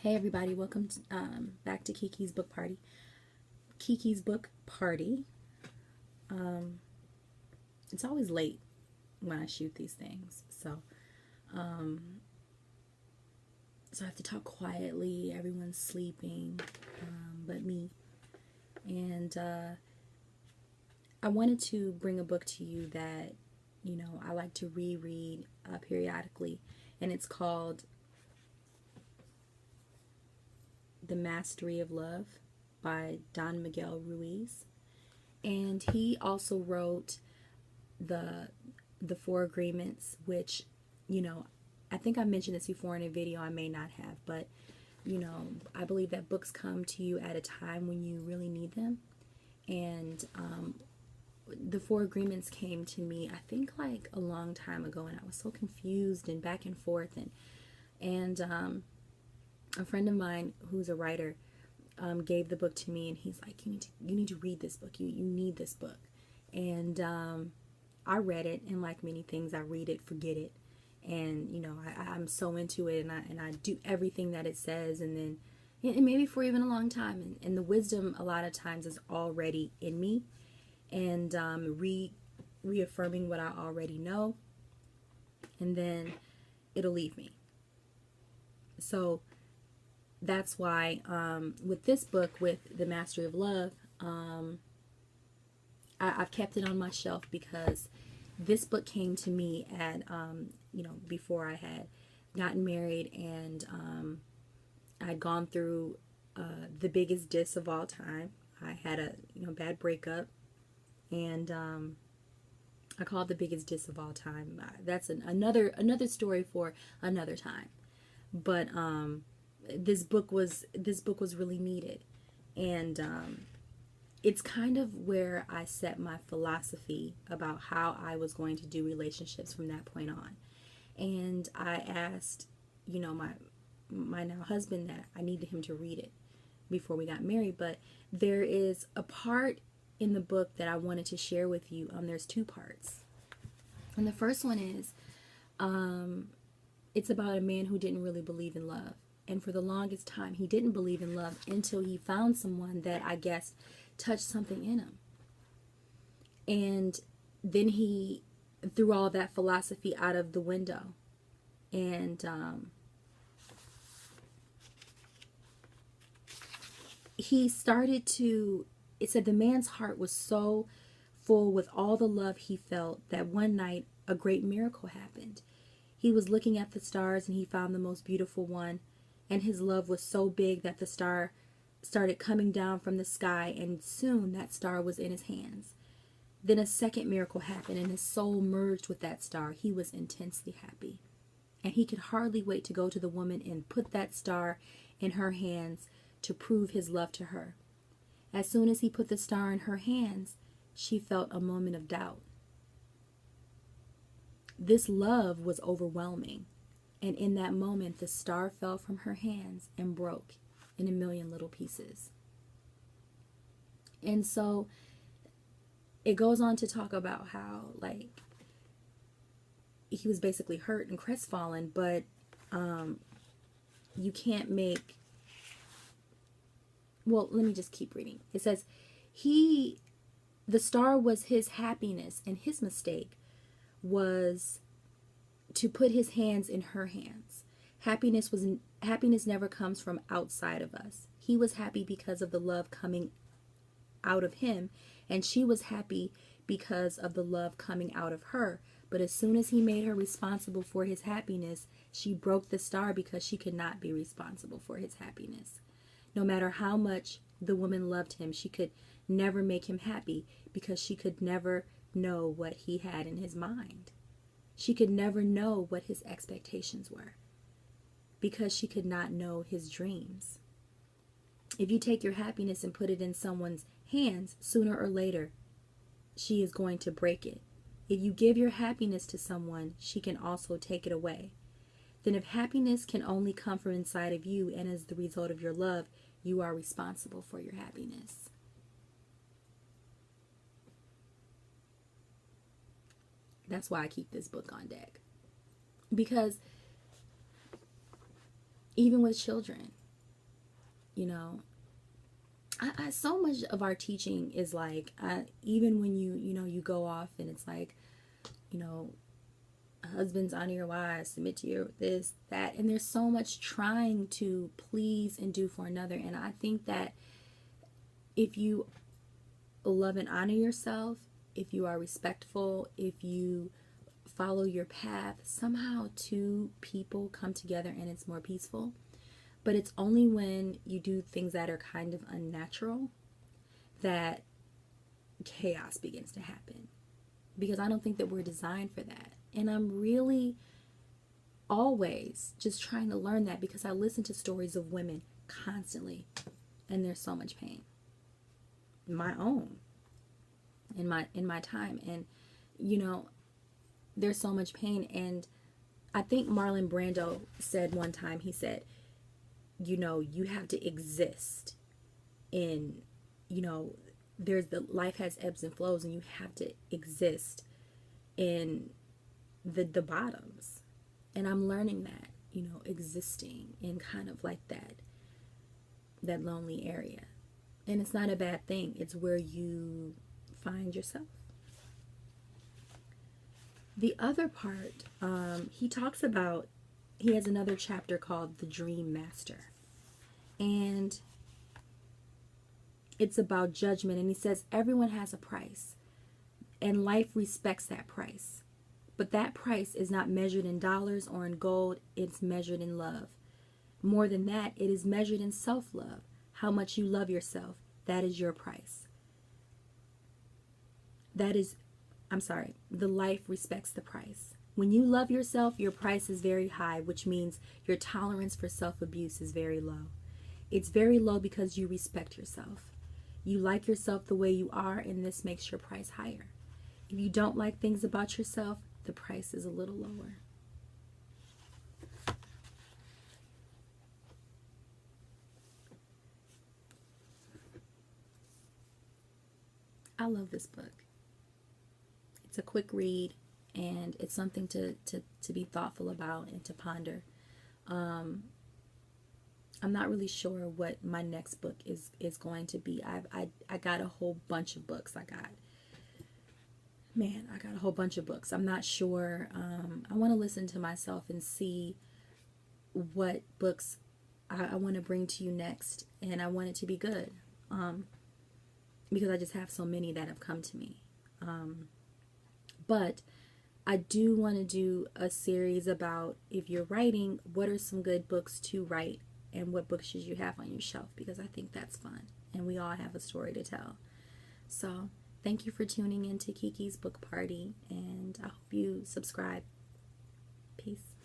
Hey everybody, welcome to, back to Kiki's Book Party. Kiki's Book Party. Um, it's always late when I shoot these things, um, so I have to talk quietly. Everyone's sleeping, but me. And I wanted to bring a book to you that I like to reread periodically, and it's called The Mastery of Love by Don Miguel Ruiz. And he also wrote the Four Agreements, which, I think I mentioned this before in a video. I may not have, but I believe that books come to you at a time when you really need them. And the Four Agreements came to me, I think, like a long time ago, and I was so confused and back and forth. And a friend of mine who's a writer gave the book to me, and he's like, you need to read this book. You need this book. And I read it, and like many things, I read it, forget it, and I'm so into it, and I do everything that it says, and then and maybe for even a long time, and the wisdom a lot of times is already in me, and reaffirming what I already know, and then it'll leave me. So that's why with this book, with The Mastery of Love, I've kept it on my shelf because this book came to me at before I had gotten married, and I'd gone through the biggest diss of all time. I had a bad breakup, and I call it the biggest diss of all time. That's another story for another time. But this book was really needed, and it's kind of where I set my philosophy about how I was going to do relationships from that point on. And I asked, my now husband, that I needed him to read it before we got married. But there is a part in the book that I wanted to share with you. There's two parts, and the first one is it's about a man who didn't really believe in love. And for the longest time, he didn't believe in love until he found someone that, I guess, touched something in him. And then he threw all that philosophy out of the window. And he started to, it said the man's heart was so full with all the love he felt that one night a great miracle happened. He was looking at the stars, and he found the most beautiful one. And his love was so big that the star started coming down from the sky, and soon that star was in his hands. Then a second miracle happened, and his soul merged with that star. He was intensely happy, and he could hardly wait to go to the woman and put that star in her hands to prove his love to her. As soon as he put the star in her hands, she felt a moment of doubt. This love was overwhelming. And in that moment, the star fell from her hands and broke in a million little pieces. And so it goes on to talk about how, like, he was basically hurt and crestfallen, but you can't make... Well, let me just keep reading. It says, the star was his happiness, and his mistake was to put his hands in her hands. Happiness never comes from outside of us. He was happy because of the love coming out of him, and she was happy because of the love coming out of her. But as soon as he made her responsible for his happiness, she broke the star because she could not be responsible for his happiness. No matter how much the woman loved him, she could never make him happy because she could never know what he had in his mind. She could never know what his expectations were because she could not know his dreams. If you take your happiness and put it in someone's hands, sooner or later, she is going to break it. If you give your happiness to someone, she can also take it away. Then if happiness can only come from inside of you, and as the result of your love, you are responsible for your happiness. That's why I keep this book on deck. Because even with children, you know, so much of our teaching is like, even when you go off and it's like, you know, husbands, honor your wives, submit to your this, that, and there's so much trying to please and do for another. And I think that if you love and honor yourself, if you are respectful, if you follow your path, somehow two people come together and it's more peaceful. But it's only when you do things that are kind of unnatural that chaos begins to happen. Because I don't think that we're designed for that. And I'm really always just trying to learn that, because I listen to stories of women constantly and there's so much pain. My own. In my time. And there's so much pain. And I think Marlon Brando said one time, he said, you have to exist in, there's life has ebbs and flows, and you have to exist in the bottoms. And I'm learning that, existing in kind of like that lonely area. And it's not a bad thing. It's where you find yourself. The other part, he talks about, he has another chapter called The Dream Master. And it's about judgment. And he says everyone has a price. And life respects that price. But that price is not measured in dollars or in gold. It's measured in love. More than that, it is measured in self-love. How much you love yourself. That is your price. The life respects the price. When you love yourself, your price is very high, which means your tolerance for self-abuse is very low. It's very low because you respect yourself. You like yourself the way you are, and this makes your price higher. If you don't like things about yourself, the price is a little lower. I love this book. It's a quick read, and it's something to be thoughtful about and to ponder. I'm not really sure what my next book is going to be. I got a whole bunch of books. I got a whole bunch of books. I'm not sure. I want to listen to myself and see what books I want to bring to you next, and I want it to be good, because I just have so many that have come to me. But I do want to do a series about, if you're writing, what are some good books to write, and what books should you have on your shelf, because I think that's fun, and we all have a story to tell. So thank you for tuning in to Kiki's Book Party, and I hope you subscribe. Peace.